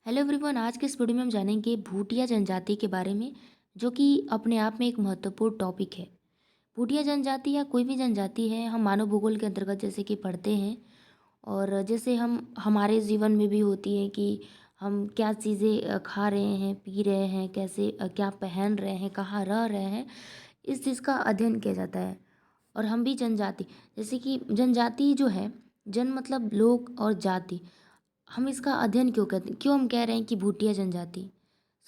Hello everyone. आज के इस वीडियो में हम जानेंगे भूटिया जनजाति के बारे में, जो कि अपने आप में एक महत्वपूर्ण टॉपिक है। भूटिया जनजाति या कोई भी जनजाति है, हम मानव भूगोल के अंतर्गत जैसे कि पढ़ते हैं। और जैसे हम हमारे जीवन में भी होती है कि हम क्या चीज़ें खा रहे हैं, पी रहे हैं, कैसे क्या पहन रहे हैं, कहाँ रह रहे हैं, इस चीज़ का अध्ययन किया जाता है। और हम भी जनजाति, जैसे कि जनजाति जो है, जन मतलब लोग और जाति, हम इसका अध्ययन क्यों करते हैं, क्यों हम कह रहे हैं कि भूटिया जनजाति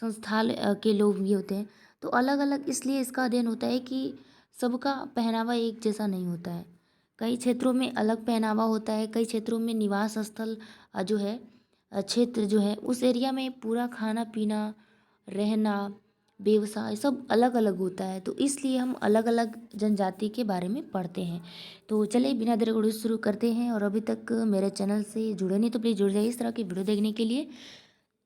संस्थाल के लोग भी होते हैं। तो अलग अलग इसलिए इसका अध्ययन होता है कि सबका पहनावा एक जैसा नहीं होता है। कई क्षेत्रों में अलग पहनावा होता है, कई क्षेत्रों में निवास स्थल जो है, क्षेत्र जो है, उस एरिया में पूरा खाना पीना, रहना, व्यवसाय सब अलग अलग होता है। तो इसलिए हम अलग अलग जनजाति के बारे में पढ़ते हैं। तो चलिए बिना देर गुड़े शुरू करते हैं। और अभी तक मेरे चैनल से जुड़े नहीं तो प्लीज़ जुड़ जाइए इस तरह की वीडियो देखने के लिए।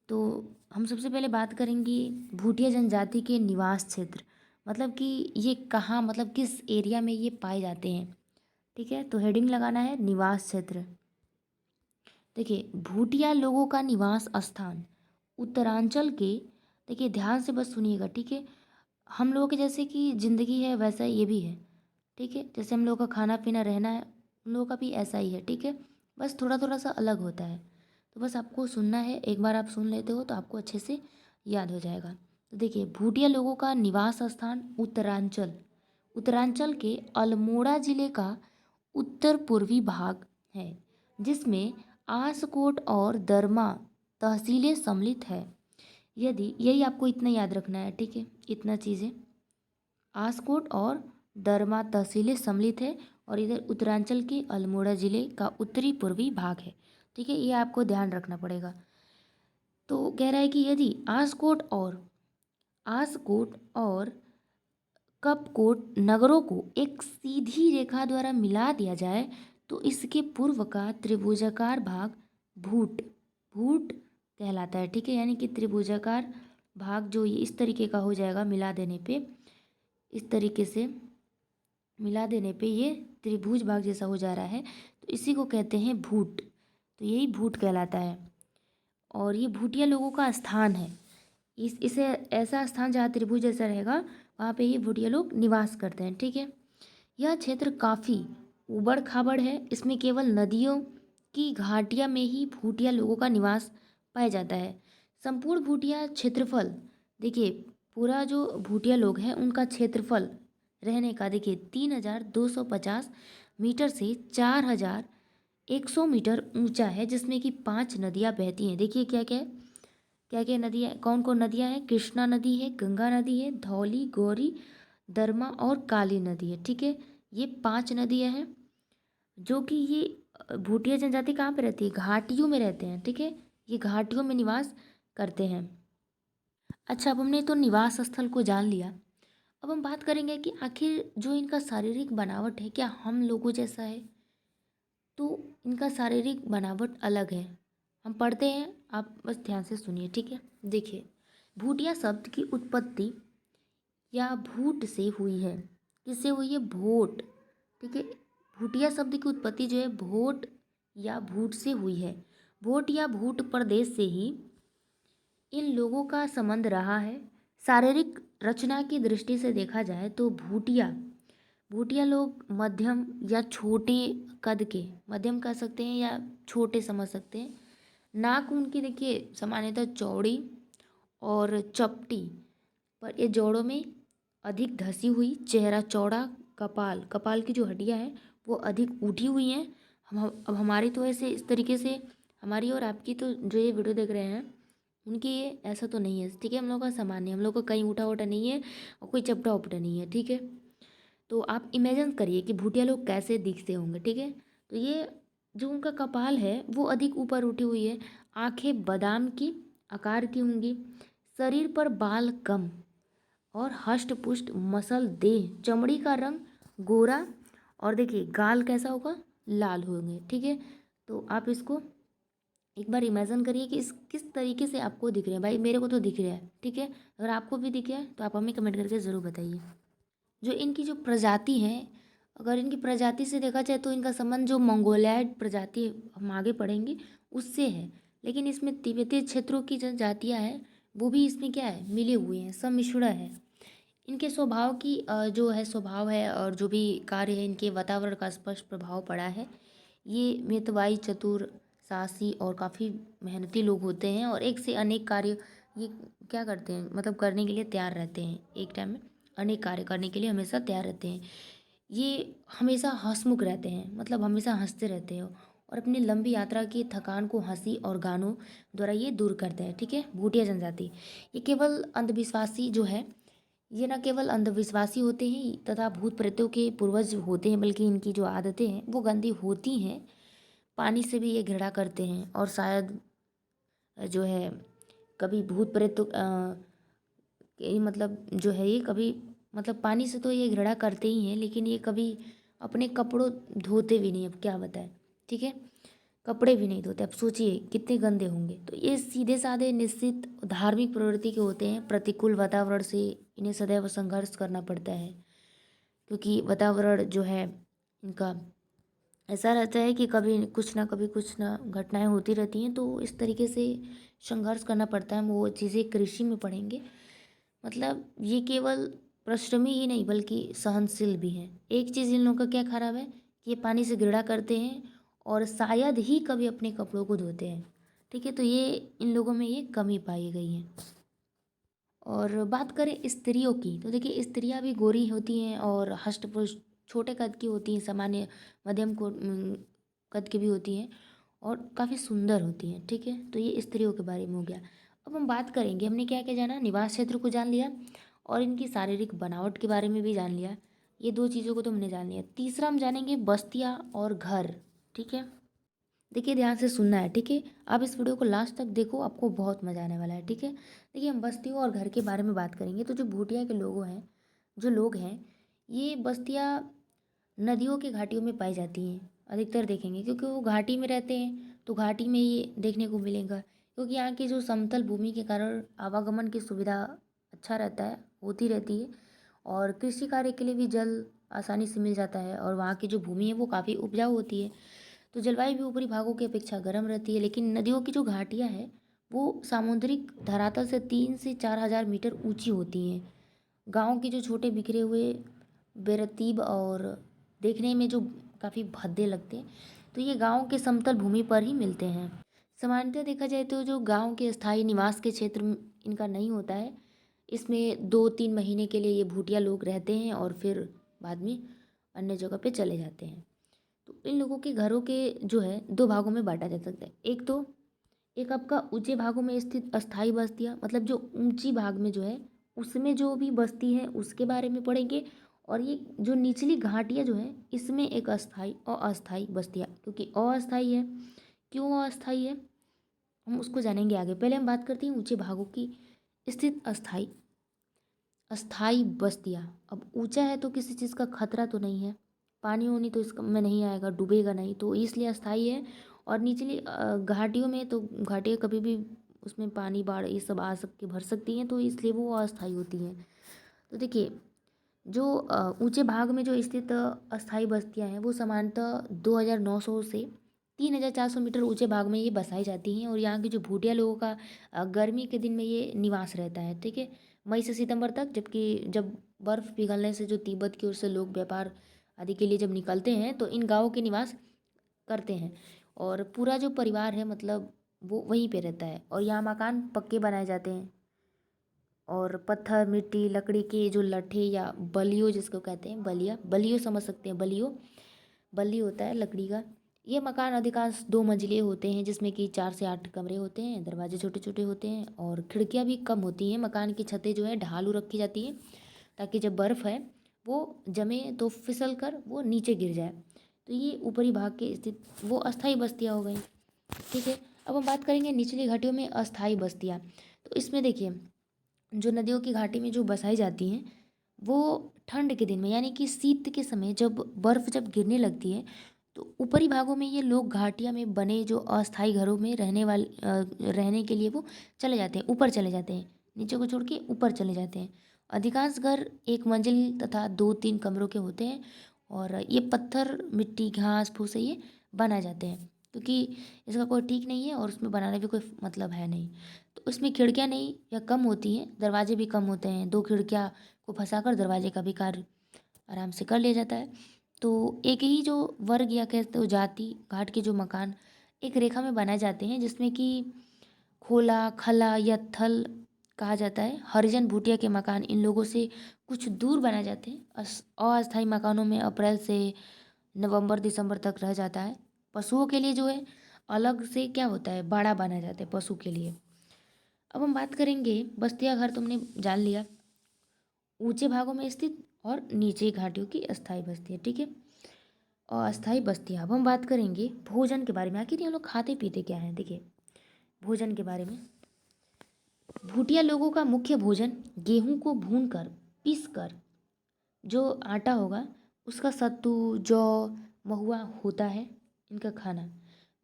तो हम सबसे पहले बात करेंगे भूटिया जनजाति के निवास क्षेत्र, मतलब कि ये कहाँ, मतलब किस एरिया में ये पाए जाते हैं। ठीक है, तो हेडिंग लगाना है निवास क्षेत्र। देखिए, भूटिया लोगों का निवास स्थान उत्तरांचल के, देखिए ध्यान से बस सुनिएगा, ठीक है। हम लोगों के जैसे कि ज़िंदगी है वैसा ये भी है, ठीक है। जैसे हम लोगों का खाना पीना रहना है, उन लोगों का भी ऐसा ही है, ठीक है। बस थोड़ा थोड़ा सा अलग होता है। तो बस आपको सुनना है, एक बार आप सुन लेते हो तो आपको अच्छे से याद हो जाएगा। तो देखिए, भूटिया लोगों का निवास स्थान उत्तरांचल, उत्तरांचल के अल्मोड़ा जिले का उत्तर पूर्वी भाग है, जिसमें आसकोट और दरमा तहसीलें सम्मिलित है। यदि यही आपको इतना याद रखना है, ठीक है, इतना चीज़ें, आसकोट और दरमा तहसीलें सम्मिलित है, और इधर उत्तरांचल के अल्मोड़ा जिले का उत्तरी पूर्वी भाग है। ठीक है, ये आपको ध्यान रखना पड़ेगा। तो कह रहा है कि यदि आसकोट और कपकोट नगरों को एक सीधी रेखा द्वारा मिला दिया जाए तो इसके पूर्व का त्रिभुजाकार भाग भूट भूट कहलाता है। ठीक है, यानी कि त्रिभुजाकार भाग जो ये इस तरीके का हो जाएगा, मिला देने पे, इस तरीके से मिला देने पे ये त्रिभुज भाग जैसा हो जा रहा है, तो इसी को कहते हैं भूट। तो यही भूट कहलाता है। और ये भूटिया लोगों का स्थान है। इसे ऐसा स्थान जहाँ त्रिभुज जैसा रहेगा, वहाँ पे ये भूटिया लोग निवास करते हैं। ठीक है, यह क्षेत्र काफ़ी उबड़ खाबड़ है। इसमें केवल नदियों की घाटियाँ में ही भूटिया लोगों का निवास पाया जाता है। संपूर्ण भूटिया क्षेत्रफल, देखिए पूरा जो भूटिया लोग हैं उनका क्षेत्रफल रहने का, देखिए 3250 मीटर से 4100 मीटर ऊंचा है, जिसमें कि 5 नदियाँ बहती हैं। देखिए क्या क्या है, क्या क्या नदियाँ, कौन कौन नदियाँ हैं, कृष्णा नदी है, गंगा नदी है, धौली, गौरी, दरमा और काली नदी है। ठीक है, ये 5 नदियाँ हैं, जो कि ये भूटिया जनजाति कहाँ पे रहती है, घाटियों में रहते हैं। ठीक है, ये घाटियों में निवास करते हैं। अच्छा, अब हमने तो निवास स्थल को जान लिया। अब हम बात करेंगे कि आखिर जो इनका शारीरिक बनावट है, क्या हम लोगों जैसा है। तो इनका शारीरिक बनावट अलग है, हम पढ़ते हैं, आप बस ध्यान से सुनिए। ठीक है, देखिए, भूटिया शब्द की उत्पत्ति या भूट से हुई है। किससे हुई है, भोट। ठीक है, भूटिया शब्द की उत्पत्ति जो है भोट या भूट से हुई है। भोट या भूट प्रदेश से ही इन लोगों का संबंध रहा है। शारीरिक रचना की दृष्टि से देखा जाए तो भूटिया भूटिया लोग मध्यम या छोटे कद के, मध्यम कह सकते हैं या छोटे समझ सकते हैं। नाक उनकी देखिए सामान्यतः चौड़ी और चपटी, पर ये जोड़ों में अधिक धसी हुई, चेहरा चौड़ा, कपाल कपाल की जो हड्डियां हैं वो अधिक उठी हुई हैं। हम अब हमारी तो ऐसे इस तरीके से, हमारी और आपकी तो जो ये वीडियो देख रहे हैं उनकी ये ऐसा तो नहीं है। ठीक है, हम लोग का सामान्य, हम लोग का कहीं उठा उठा नहीं है और कोई चपटा उपटा नहीं है। ठीक है, तो आप इमेजिन करिए कि भूटिया लोग कैसे दिखते होंगे। ठीक है, तो ये जो उनका कपाल है वो अधिक ऊपर उठी हुई है, आंखें बादाम की आकार की होंगी, शरीर पर बाल कम और हष्ट पुष्ट मसल देह, चमड़ी का रंग गोरा, और देखिए गाल कैसा होगा, लाल होंगे। ठीक है, तो आप इसको एक बार इमेजिन करिए कि इस किस तरीके से आपको दिख रहे हैं। भाई मेरे को तो दिख रहा है, ठीक है, अगर आपको भी दिख रहा है तो आप हमें कमेंट करके ज़रूर बताइए। जो इनकी जो प्रजाति है, अगर इनकी प्रजाति से देखा जाए तो इनका संबंध जो मंगोलियाड प्रजाति हम आगे पढ़ेंगे उससे है। लेकिन इसमें तिब्बती क्षेत्रों की जनजातियाँ हैं वो भी इसमें क्या है, मिले हुए हैं, सम्मिश्रण है। इनके स्वभाव की जो है स्वभाव है और जो भी कार्य है इनके वातावरण का स्पष्ट प्रभाव पड़ा है। ये मितवाई, चतुर, साहसी और काफ़ी मेहनती लोग होते हैं और एक से अनेक कार्य ये क्या करते हैं, मतलब करने के लिए तैयार रहते हैं। एक टाइम में अनेक कार्य करने के लिए हमेशा तैयार रहते हैं। ये हमेशा हंसमुख रहते हैं, मतलब हमेशा हंसते रहते हैं और अपनी लंबी यात्रा की थकान को हंसी और गानों द्वारा ये दूर करते हैं। ठीक है, भूटिया जनजाति ये केवल अंधविश्वासी जो है, ये न केवल अंधविश्वासी होते हैं तथा भूत प्रेतों के पूर्वज होते हैं, बल्कि इनकी जो आदतें हैं वो गंदी होती हैं। पानी से भी ये घृणा करते हैं और शायद जो है कभी भूत प्रेतों ये मतलब जो है ये कभी मतलब पानी से तो ये घृणा करते ही हैं, लेकिन ये कभी अपने कपड़ों धोते भी नहीं। अब क्या बताएं, ठीक है, कपड़े भी नहीं धोते। अब सोचिए कितने गंदे होंगे। तो ये सीधे साधे निश्चित धार्मिक प्रवृत्ति के होते हैं। प्रतिकूल वातावरण से इन्हें सदैव संघर्ष करना पड़ता है, क्योंकि वातावरण जो है इनका ऐसा रहता है कि कभी कुछ ना घटनाएं होती रहती हैं, तो इस तरीके से संघर्ष करना पड़ता है। हम वो चीज़ें कृषि में पढ़ेंगे। मतलब ये केवल परिश्रमी ही नहीं बल्कि सहनशील भी हैं। एक चीज़ इन लोगों का क्या खराब है कि ये पानी से घृणा करते हैं और शायद ही कभी अपने कपड़ों को धोते हैं। ठीक है, तो ये इन लोगों में ये कमी पाई गई है। और बात करें स्त्रियों की, तो देखिए स्त्रियां भी गोरी होती हैं और हष्टपुष्ट छोटे कद की होती हैं, सामान्य मध्यम कद की भी होती हैं और काफ़ी सुंदर होती हैं। ठीक है, तो ये स्त्रियों के बारे में हो गया। अब हम बात करेंगे, हमने क्या क्या जाना, निवास क्षेत्र को जान लिया और इनकी शारीरिक बनावट के बारे में भी जान लिया। ये दो चीज़ों को तो हमने जान लिया। तीसरा हम जानेंगे बस्तियाँ और घर। ठीक है, देखिए ध्यान से सुनना है। ठीक है, आप इस वीडियो को लास्ट तक देखो, आपको बहुत मजा आने वाला है। ठीक है, देखिए हम बस्तियों और घर के बारे में बात करेंगे। तो जो भूटिया के लोग हैं, ये बस्तियाँ नदियों की घाटियों में पाई जाती हैं। अधिकतर देखेंगे क्योंकि वो घाटी में रहते हैं, तो घाटी में ये देखने को मिलेगा, क्योंकि यहाँ की जो समतल भूमि के कारण आवागमन की सुविधा अच्छा रहता है, होती रहती है और कृषि कार्य के लिए भी जल आसानी से मिल जाता है और वहाँ की जो भूमि है वो काफ़ी उपजाऊ होती है। तो जलवायु भी ऊपरी भागों की अपेक्षा गर्म रहती है, लेकिन नदियों की जो घाटियाँ हैं वो सामुद्रिक धरातल से 3 से 4 हज़ार मीटर ऊंची होती हैं। गांव के जो छोटे बिखरे हुए बेरतीब और देखने में जो काफ़ी भद्दे लगते हैं, तो ये गांव के समतल भूमि पर ही मिलते हैं। सामान्यतः देखा जाए तो जो गांव के स्थायी निवास के क्षेत्र इनका नहीं होता है। इसमें 2-3 महीने के लिए ये भूटिया लोग रहते हैं और फिर बाद में अन्य जगह पे चले जाते हैं। तो इन लोगों के घरों के जो है दो भागों में बांटा जा सकता है। एक आपका ऊंचे भागों में स्थित अस्थाई बस्तियाँ, मतलब जो ऊंची भाग में जो है उसमें जो भी बस्ती है उसके बारे में पढ़ेंगे। और ये जो निचली घाटियाँ जो है इसमें एक अस्थाई और अस्थाई बस्तियाँ, क्योंकि अस्थाई है। क्यों अस्थाई है हम उसको जानेंगे आगे। पहले हम बात करते हैं ऊंचे भागों की स्थित अस्थाई अस्थाई बस्तियाँ। अब ऊंचा है तो किसी चीज़ का खतरा तो नहीं है, पानी वानी तो इसका में नहीं आएगा, डूबेगा नहीं, तो इसलिए अस्थाई है। और निचली घाटियों में तो घाटियाँ कभी भी उसमें पानी बाढ़ ये सब आ सकती भर सकती हैं, तो इसलिए वो अस्थाई होती हैं। तो देखिए जो ऊंचे भाग में जो स्थित अस्थाई बस्तियां हैं वो सामान्यतः 2,900 से 3,400 मीटर ऊंचे भाग में ये बसाई जाती हैं। और यहाँ के जो भूटिया लोगों का गर्मी के दिन में ये निवास रहता है। ठीक है, मई से सितंबर तक, जबकि जब बर्फ़ पिघलने से जो तिब्बत की ओर से लोग व्यापार आदि के लिए जब निकलते हैं तो इन गाँवों के निवास करते हैं और पूरा जो परिवार है मतलब वो वहीं पे रहता है। और यहाँ मकान पक्के बनाए जाते हैं और पत्थर, मिट्टी, लकड़ी के जो लट्ठे या बलियो जिसको कहते हैं, बलियो समझ सकते हैं, बल्ली होता है लकड़ी का। ये मकान अधिकांश 2 मंजिले होते हैं, जिसमें कि 4 से 8 कमरे होते हैं, दरवाजे छोटे छोटे होते हैं और खिड़कियाँ भी कम होती हैं। मकान की छतें जो है ढालू रखी जाती है, ताकि जब बर्फ़ है वो जमे तो फिसल कर वो नीचे गिर जाए। तो ये ऊपरी भाग के स्थित वो अस्थाई बस्तियाँ हो गई। ठीक है, अब हम बात करेंगे निचली घाटियों में अस्थाई बस्तियाँ। तो इसमें देखिए जो नदियों की घाटी में जो बसाई जाती हैं वो ठंड के दिन में, यानी कि शीत के समय जब बर्फ़ जब गिरने लगती है, तो ऊपरी भागों में ये लोग घाटिया में बने जो अस्थाई घरों में रहने के लिए वो चले जाते हैं, ऊपर चले जाते हैं, नीचे को छोड़ के ऊपर चले जाते हैं। अधिकांश घर 1 मंजिल तथा 2-3 कमरों के होते हैं और ये पत्थर, मिट्टी, घास फूस से ये बनाए जाते हैं। क्योंकि इसका कोई ठीक नहीं है और उसमें बनाने भी कोई मतलब है नहीं। तो उसमें खिड़कियाँ नहीं या कम होती हैं, दरवाजे भी कम होते हैं, 2 खिड़कियाँ को फँसाकर दरवाजे का भी कार्य आराम से कर लिया जाता है। तो एक ही जो वर्ग या कहते हो जाति घाट के जो मकान एक रेखा में बनाए जाते हैं, जिसमें कि खोला, खला या थल कहा जाता है। हरिजन भूटिया के मकान इन लोगों से कुछ दूर बनाए जाते हैं। अस्थायी मकानों में अप्रैल से नवंबर दिसंबर तक रह जाता है। पशुओं के लिए जो है अलग से क्या होता है, बाड़ा बनाया जाता है पशु के लिए। अब हम बात करेंगे बस्तिया घर, तुमने जान लिया ऊंचे भागों में स्थित और नीचे घाटियों की अस्थायी बस्तियाँ, ठीक है। और अस्थायी बस्तियाँ, अब हम बात करेंगे भोजन के बारे में। आखिर ये लोग खाते पीते क्या हैं, देखिए भोजन के बारे में। भूटिया लोगों का मुख्य भोजन गेहूं को भूनकर पीसकर जो आटा होगा उसका सत्तू, जौ, महुआ होता है इनका खाना।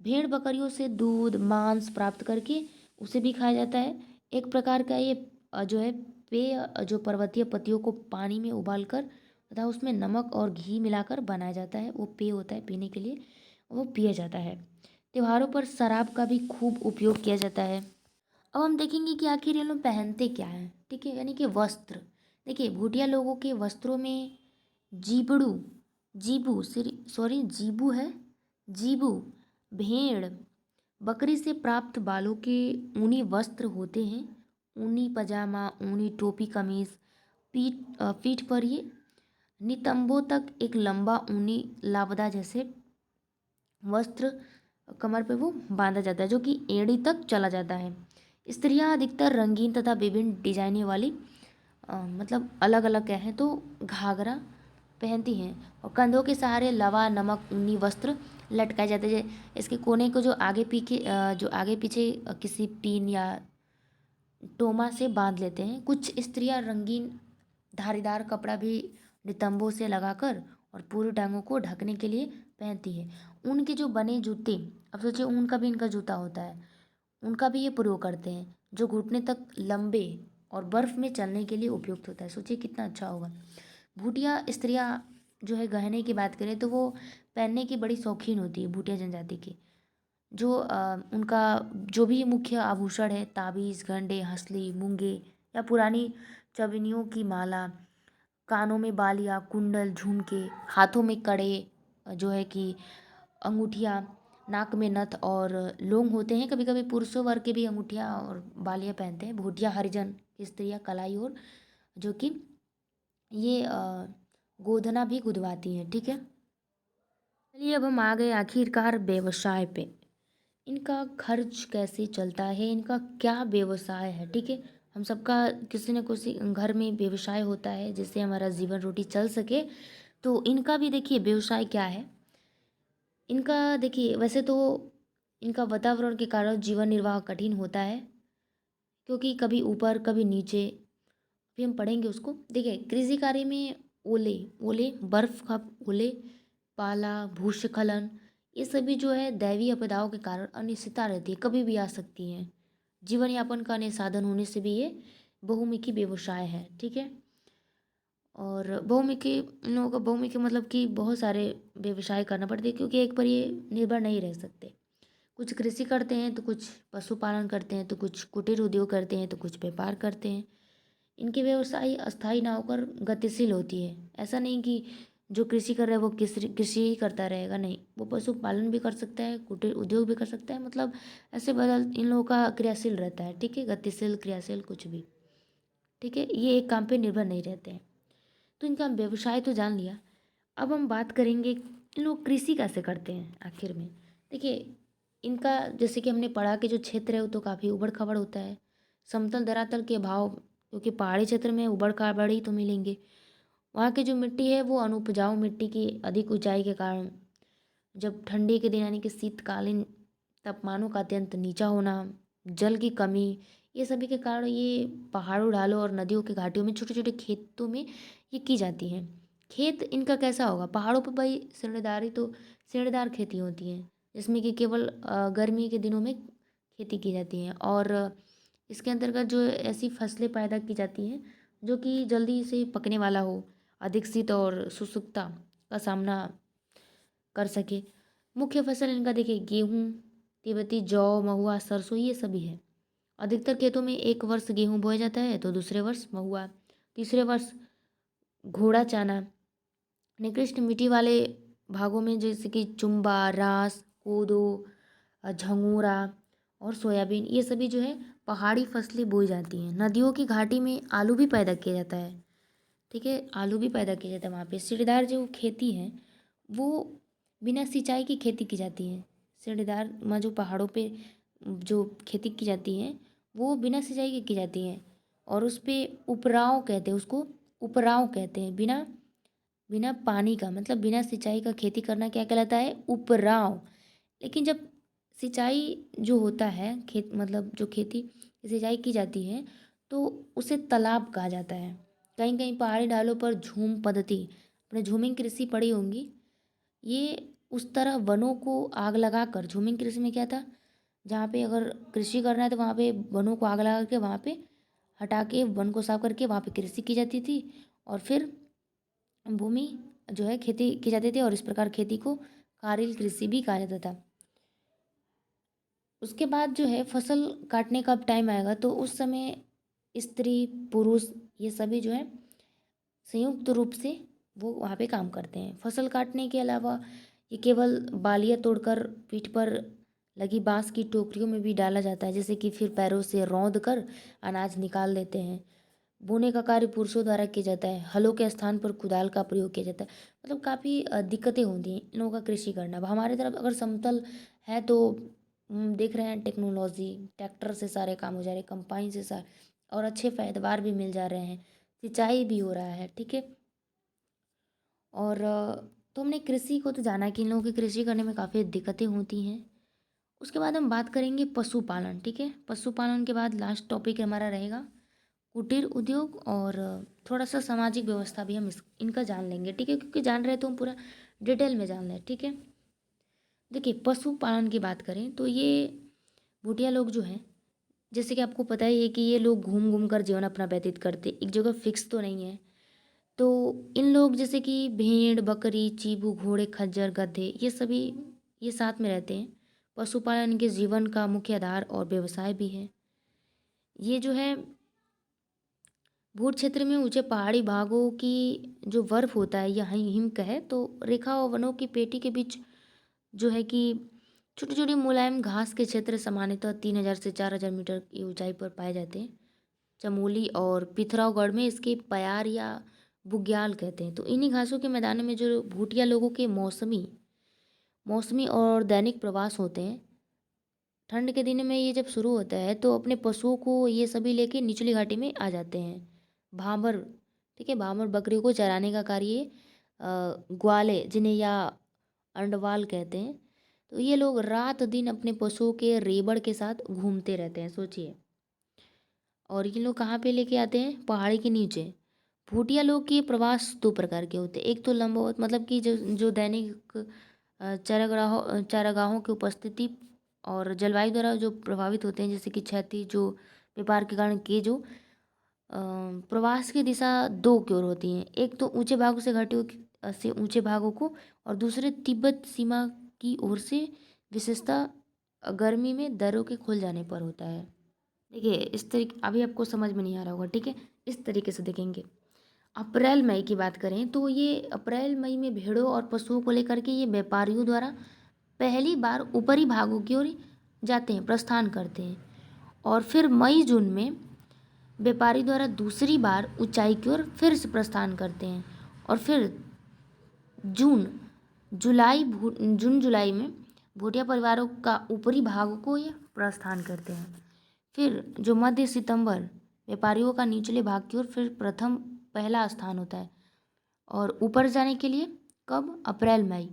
भेड़ बकरियों से दूध मांस प्राप्त करके उसे भी खाया जाता है। एक प्रकार का ये जो है पेय, जो पर्वतीय पत्तियों को पानी में उबालकर तथा उसमें नमक और घी मिलाकर बनाया जाता है, वो पेय होता है पीने के लिए, वो पिया जाता है। त्योहारों पर शराब का भी खूब उपयोग किया जाता है। अब हम देखेंगे कि आखिर ये लोग पहनते क्या हैं, ठीक है, यानी कि वस्त्र। देखिए भूटिया लोगों के वस्त्रों में जीबड़ू, जीबू सॉरी जीबू है, जीबू, भेड़, बकरी से प्राप्त बालों के ऊनी वस्त्र होते हैं। ऊनी पजामा, ऊनी टोपी कमीज, पीठ पर ये नितंबों तक एक लंबा ऊनी लावदा जैसे वस्त्र कमर पे वो बांधा जाता है, जो कि एड़ी तक चला जाता है। स्त्रियां अधिकतर रंगीन तथा विभिन्न डिजाइने वाली मतलब अलग अलग कहें तो घाघरा पहनती हैं और कंधों के सहारे लवा नमक ऊनी वस्त्र लटकाए जाते हैं। इसके कोने को जो आगे पीछे किसी टीन या टोमा से बांध लेते हैं। कुछ स्त्रियां रंगीन धारीदार कपड़ा भी नितंबों से लगाकर और पूरी टांगों को ढकने के लिए पहनती है। ऊन के जो बने जूते, अब सोचिए ऊन का भी इनका जूता होता है, उनका भी ये प्रयोग करते हैं, जो घुटने तक लंबे और बर्फ में चलने के लिए उपयुक्त होता है। सोचिए कितना अच्छा होगा। भूटिया स्त्रियां जो है गहने की बात करें तो वो पहनने की बड़ी शौकीन होती है भूटिया जनजाति की। जो उनका जो भी मुख्य आभूषण है, ताबीज़, गंडे, हंसली, मूंगे या पुरानी चवनियों की माला, कानों में बालियाँ, कुंडल, झुमके, हाथों में कड़े, जो है कि अंगूठियाँ, नाक में नथ और लौंग होते हैं। कभी कभी पुरुषों वर्ग के भी अंगूठियाँ और बालियाँ पहनते हैं। भूटिया हरिजन की स्त्रियाँ कलाई और जो कि ये गोधना भी गुदवाती हैं, ठीक है। चलिए अब हम आ गए आखिरकार व्यवसाय पे। इनका खर्च कैसे चलता है, इनका क्या व्यवसाय है, ठीक है। हम सबका किसी न किसी घर में व्यवसाय होता है जिससे हमारा जीवन रोटी चल सके। तो इनका भी देखिए व्यवसाय क्या है। इनका देखिए वैसे तो इनका वातावरण के कारण जीवन निर्वाह कठिन होता है, क्योंकि कभी ऊपर कभी नीचे। अभी हम पढ़ेंगे उसको। देखिए कृषि कार्य में ओले, ओले बर्फ का ओले, पाला, भूस्खलन, ये सभी जो है दैवीय आपदाओं के कारण अनिश्चितता रहती है, कभी भी आ सकती हैं। जीवन यापन का अन्य साधन होने से भी ये बहुमुखी व्यवसाय है, ठीक है। और बहुमुखी इन लोगों का बहुमुखी मतलब कि बहुत सारे व्यवसाय करना पड़ते हैं, क्योंकि एक पर ये निर्भर नहीं रह सकते। कुछ कृषि करते हैं तो कुछ पशुपालन करते हैं तो कुछ कुटीर उद्योग करते हैं तो कुछ व्यापार करते हैं। इनके व्यवसाय अस्थायी ना होकर गतिशील होती है। ऐसा नहीं कि जो कृषि कर रहा है वो कृषि कृषि ही करता रहेगा, नहीं, वो पशुपालन भी कर सकता है, कुटीर उद्योग भी कर सकता है, मतलब ऐसे बदल इन लोगों का क्रियाशील रहता है, ठीक है, गतिशील क्रियाशील कुछ भी, ठीक है। ये एक काम पे निर्भर नहीं रहते हैं। तो इनका व्यवसाय तो जान लिया। अब हम बात करेंगे इन लोग कृषि कैसे करते हैं आखिर में। देखिए इनका जैसे कि हमने पढ़ा कि जो क्षेत्र है वो तो काफ़ी उबड़ खाबड़ होता है। समतल धरातल के भाव, क्योंकि पहाड़ी क्षेत्र में उबड़ खाबड़ ही तो मिलेंगे। वहाँ की जो मिट्टी है वो अनुपजाऊ मिट्टी की अधिक ऊंचाई के कारण, जब ठंडी के दिन यानी कि शीतकालीन तापमानों का अत्यंत नीचा होना, जल की कमी, ये सभी के कारण ये पहाड़ों ढालों और नदियों के घाटियों में छोटे छोटे खेतों में ये की जाती हैं। खेत इनका कैसा होगा, पहाड़ों पर भाई सीढ़ीदार खेती होती हैं, जिसमें कि केवल गर्मी के दिनों में खेती की जाती है। और इसके अंतर्गत जो ऐसी फसलें पैदा की जाती हैं जो कि जल्दी से पकने वाला हो, अधिक शीत और शुष्कता का सामना कर सके। मुख्य फसल इनका देखिए गेहूँ, तिब्बती जौ, महुआ, सरसों ये सभी है। अधिकतर खेतों में एक वर्ष गेहूँ बोया जाता है तो दूसरे वर्ष महुआ, तीसरे वर्ष घोड़ा चाना। निकृष्ट मिट्टी वाले भागों में जैसे कि चुम्बा, रास, कोदो, झंगोरा और सोयाबीन ये सभी जो है पहाड़ी फसलें बोई जाती हैं। नदियों की घाटी में आलू भी पैदा किया जाता है। ठीक है, आलू भी पैदा किया जाता है वहाँ पे। सीढ़ीदार जो खेती है वो बिना सिंचाई की खेती की जाती है। सीढ़ीदार में जो पहाड़ों पे जो खेती की जाती है वो बिना सिंचाई की जाती है और उस पे उपराव कहते हैं उसको, उपराव कहते हैं। बिना बिना पानी का मतलब बिना सिंचाई का खेती करना क्या कहलाता है? उपराव। लेकिन जब सिंचाई जो होता है खेत मतलब जो खेती की सिंचाई की जाती है तो उसे तालाब कहा जाता है। कहीं कहीं पहाड़ी ढालों पर झूम पद्धति, अपने झूमिंग कृषि पड़ी होंगी, ये उस तरह वनों को आग लगाकर, झूमिंग कृषि में क्या था, जहाँ पे अगर कृषि करना है तो वहाँ पे वनों को आग लगा के वहाँ पे हटा के वन को साफ करके वहाँ पे कृषि की जाती थी और फिर भूमि जो है खेती की जाती थी और इस प्रकार खेती को कारिल कृषि भी कहा जाता था। उसके बाद जो है फसल काटने का अब टाइम आएगा तो उस समय स्त्री पुरुष ये सभी जो है संयुक्त रूप से वो वहाँ पे काम करते हैं। फसल काटने के अलावा ये केवल बालियाँ तोड़कर पीठ पर लगी बांस की टोकरियों में भी डाला जाता है, जैसे कि फिर पैरों से रौंद कर अनाज निकाल देते हैं। बोने का कार्य पुरुषों द्वारा किया जाता है। हलों के स्थान पर कुदाल का प्रयोग किया जाता है। मतलब काफ़ी दिक्कतें होती हैं इन लोगों का कृषि करना। अब हमारे तरफ अगर समतल है तो देख रहे हैं टेक्नोलॉजी, ट्रैक्टर से सारे काम हो जा रहे हैं, कंपाइन से सारे, और अच्छे पैदावार भी मिल जा रहे हैं, सिंचाई भी हो रहा है। ठीक है, और तो हमने कृषि को तो जाना कि इन लोगों की कृषि करने में काफ़ी दिक्कतें होती हैं। उसके बाद हम बात करेंगे पशुपालन। ठीक है, पशुपालन के बाद लास्ट टॉपिक हमारा रहेगा कुटीर उद्योग और थोड़ा सा सामाजिक व्यवस्था भी हम इनका जान लेंगे। ठीक है, क्योंकि जान रहे तो हम पूरा डिटेल में जान लें। ठीक है, देखिए पशुपालन की बात करें तो ये भूटिया लोग जो हैं, जैसे कि आपको पता ही है कि ये लोग घूम घूम कर जीवन अपना व्यतीत करते, एक जगह फिक्स तो नहीं है। तो इन लोग जैसे कि भेड़, बकरी, चीबू, घोड़े, खच्चर, गधे ये सभी ये साथ में रहते हैं। पशुपालन इनके जीवन का मुख्य आधार और व्यवसाय भी है। ये जो है भूट क्षेत्र में ऊंचे पहाड़ी भागों की जो बर्फ होता है या हिम कहे तो रेखा और वनों की पेटी के बीच जो है कि छोटी छोटी मुलायम घास के क्षेत्र सामान्यतः 3,000 से 4,000 मीटर की ऊंचाई पर पाए जाते हैं। चमोली और पिथौरागढ़ में इसके पयार या बुग्याल कहते हैं। तो इन्हीं घासों के मैदानों में जो भूटिया लोगों के मौसमी मौसमी और दैनिक प्रवास होते हैं। ठंड के दिन में ये जब शुरू होता है तो अपने पशुओं को ये सभी लेके निचली घाटी में आ जाते हैं। भाबर, ठीक है, भाबर बकरियों को चराने का कार्य ग्वाले जिन्हें या अंडवाल कहते हैं। तो ये लोग रात दिन अपने पशुओं के रेबड़ के साथ घूमते रहते हैं, सोचिए। और ये लोग कहाँ पे लेके आते हैं? पहाड़ी के नीचे। भूटिया लोग के प्रवास दो प्रकार के होते हैं। एक तो लंबवत मतलब कि जो जो दैनिक चारागाहों की उपस्थिति और जलवायु द्वारा जो प्रभावित होते हैं, जैसे कि क्षति जो व्यापार के कारण के जो प्रवास की दिशा दो की ओर होती हैं। एक तो ऊंचे भागों से घाटियों से ऊंचे भागों को और दूसरे तिब्बत सीमा की ओर से, विशेषता गर्मी में दरों के खुल जाने पर होता है। देखिए इस तरीके अभी आपको समझ में नहीं आ रहा होगा। ठीक है, इस तरीके से देखेंगे। अप्रैल मई की बात करें तो ये अप्रैल मई में भेड़ों और पशुओं को लेकर के ये व्यापारियों द्वारा पहली बार ऊपरी भागों की ओर जाते हैं, प्रस्थान करते हैं। और फिर मई जून में व्यापारी द्वारा दूसरी बार ऊंचाई की ओर फिर से प्रस्थान करते हैं। और फिर जून जून जुलाई में भूटिया परिवारों का ऊपरी भागों को ये प्रस्थान करते हैं। फिर जो मध्य सितंबर व्यापारियों का निचले भाग की ओर फिर प्रथम पहला स्थान होता है। और ऊपर जाने के लिए कब? अप्रैल मई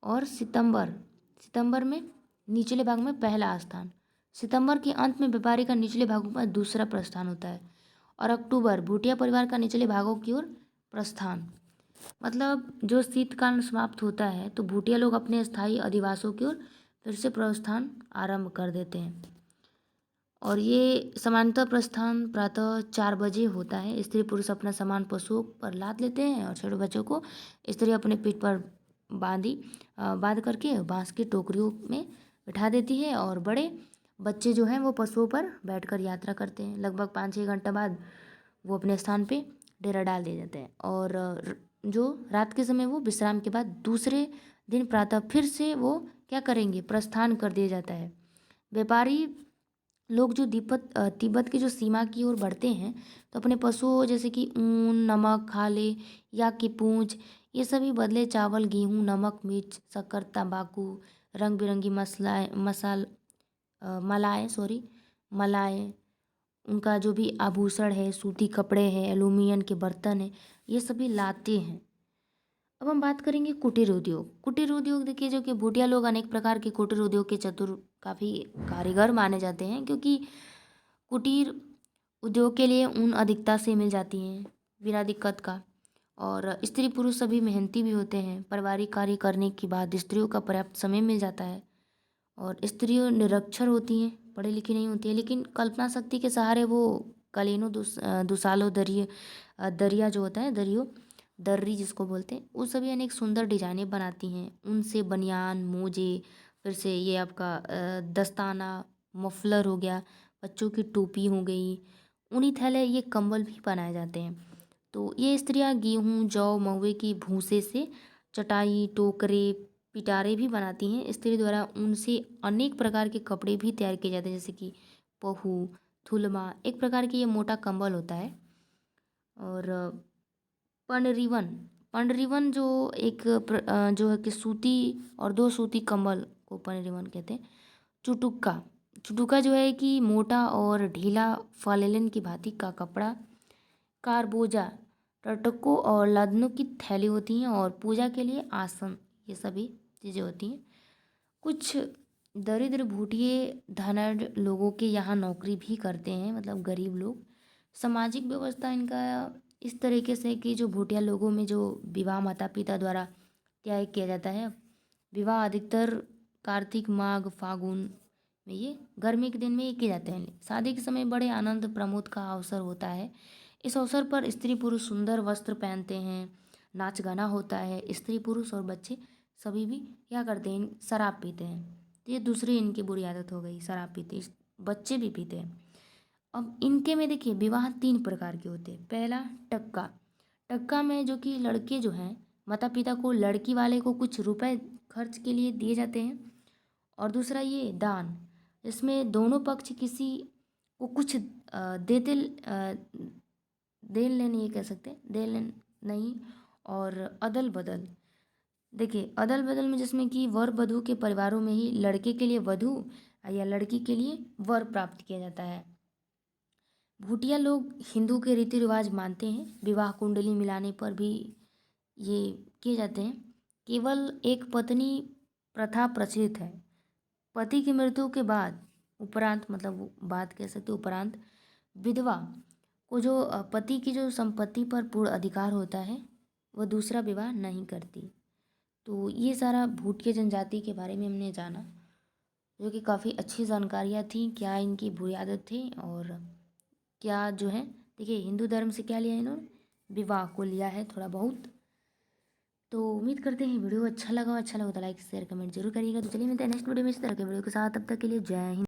और सितंबर में निचले भाग में पहला स्थान। सितंबर के अंत में व्यापारी का निचले भागों पर दूसरा प्रस्थान होता है। और अक्टूबर भूटिया परिवार का निचले भागों की ओर प्रस्थान। मतलब जो शीतकाल समाप्त होता है तो भूटिया लोग अपने स्थायी अधिवासों की ओर फिर से प्रस्थान आरंभ कर देते हैं। और ये समानता प्रस्थान प्रातः 4 बजे होता है। स्त्री पुरुष अपना सामान पशुओं पर लाद लेते हैं और छोटे बच्चों को स्त्री अपने पीठ पर बांध करके बांस की टोकरियों में बिठा देती है और बड़े बच्चे जो हैं वो पशुओं पर बैठकर यात्रा करते हैं। लगभग 5-6 घंटा बाद वो अपने स्थान पे डेरा डाल दिए जाते हैं और जो रात के समय वो विश्राम के बाद दूसरे दिन प्रातः फिर से वो क्या करेंगे, प्रस्थान कर दिया जाता है। व्यापारी लोग जो तिब्बत की जो सीमा की ओर बढ़ते हैं तो अपने पशुओं जैसे कि ऊन, नमक, खाले, याक की पूंछ, ये सभी बदले चावल, गेहूँ, नमक, मिर्च, शक्कर, तंबाकू, रंग बिरंगी मलाएं, उनका जो भी आभूषण है, सूती कपड़े हैं, एल्यूमिनियम के बर्तन हैं, ये सभी लाते हैं। अब हम बात करेंगे कुटीर उद्योग। कुटीर उद्योग देखिए, जो कि भूटिया लोग अनेक प्रकार के कुटीर उद्योग के चतुर काफ़ी कारीगर माने जाते हैं, क्योंकि कुटीर उद्योग के लिए ऊन अधिकता से मिल जाती हैं बिना दिक्कत का। और स्त्री पुरुष सभी मेहनती भी होते हैं। पारिवारिक कार्य करने के बाद स्त्रियों का पर्याप्त समय मिल जाता है और स्त्रियों निरक्षर होती हैं, पढ़ी लिखी नहीं होती है, लेकिन कल्पना शक्ति के सहारे वो दुसालो दरिया जो होता है, दर्री जिसको बोलते हैं, वो सभी अनेक सुंदर डिजाइनें बनाती हैं। उनसे बनियान, मोजे, फिर से ये आपका दस्ताना, मफलर हो गया, बच्चों की टोपी हो गई, ऊनी थैले, ये कंबल भी बनाए जाते हैं। तो ये स्त्रियाँ गेहूँ, जौ, महुए की भूसे से चटाई, टोकरे, पिटारे भी बनाती हैं। स्त्री द्वारा उनसे अनेक प्रकार के कपड़े भी तैयार किए जाते हैं, जैसे कि पहू, थुलमा, एक प्रकार की ये मोटा कंबल होता है। और पंडरीवन, पंडरीवन जो जो है कि सूती और 2 सूती कंबल को पंडरीवन कहते हैं। चुटुक्का, चुटुक्का जो है कि मोटा और ढीला फालेलन की भांति का कपड़ा। कारबोजा, टटको और लादनों की थैली होती हैं और पूजा के लिए आसन, ये सभी चीज़ें होती हैं। कुछ दरिद्र भूटिये धनाढ़ लोगों के यहाँ नौकरी भी करते हैं, मतलब गरीब लोग। सामाजिक व्यवस्था इनका इस तरीके से कि जो भूटिया लोगों में जो विवाह माता पिता द्वारा तय किया जाता है। विवाह अधिकतर कार्तिक, माघ, फागुन में, ये गर्मी के दिन में ये किए जाते हैं। शादी के समय बड़े आनंद प्रमोद का अवसर होता है। इस अवसर पर स्त्री पुरुष सुंदर वस्त्र पहनते हैं, नाच गाना होता है। स्त्री पुरुष और बच्चे सभी भी क्या करते हैं, शराब पीते हैं। तो ये दूसरी इनकी बुरी आदत हो गई, शराब पीते, बच्चे भी पीते हैं। अब इनके में देखिए विवाह 3 प्रकार के होते हैं। पहला टक्का, टक्का में जो कि लड़के जो हैं, माता पिता को लड़की वाले को कुछ रुपए खर्च के लिए दिए जाते हैं। और दूसरा ये दान, इसमें दोनों पक्ष किसी को कुछ देते, देन लेन ये कह सकते हैं, देन लेन नहीं। और अदल बदल, देखिए अदल बदल में जिसमें कि वर वधू के परिवारों में ही लड़के के लिए वधू या लड़की के लिए वर प्राप्त किया जाता है। भूटिया लोग हिंदू के रीति रिवाज मानते हैं। विवाह कुंडली मिलाने पर भी ये किए जाते हैं। केवल एक पत्नी प्रथा प्रचलित है। पति की मृत्यु के बाद उपरांत, मतलब वो बात कह सकते उपरांत, विधवा को जो पति की जो संपत्ति पर पूर्ण अधिकार होता है, वह दूसरा विवाह नहीं करती। तो ये सारा भूटिया जनजाति के बारे में हमने जाना, जो कि काफ़ी अच्छी जानकारियाँ थी, क्या इनकी बुरी आदत थी और क्या जो है। देखिए हिंदू धर्म से क्या लिया इन्होंने, विवाह को लिया है थोड़ा बहुत। तो उम्मीद करते हैं वीडियो अच्छा लगा तो लाइक शेयर कमेंट जरूर करिएगा। तो चलिए मिलते हैं नेक्स्ट वीडियो में इस तरह के वीडियो के साथ, तब तक के लिए जय हिंद।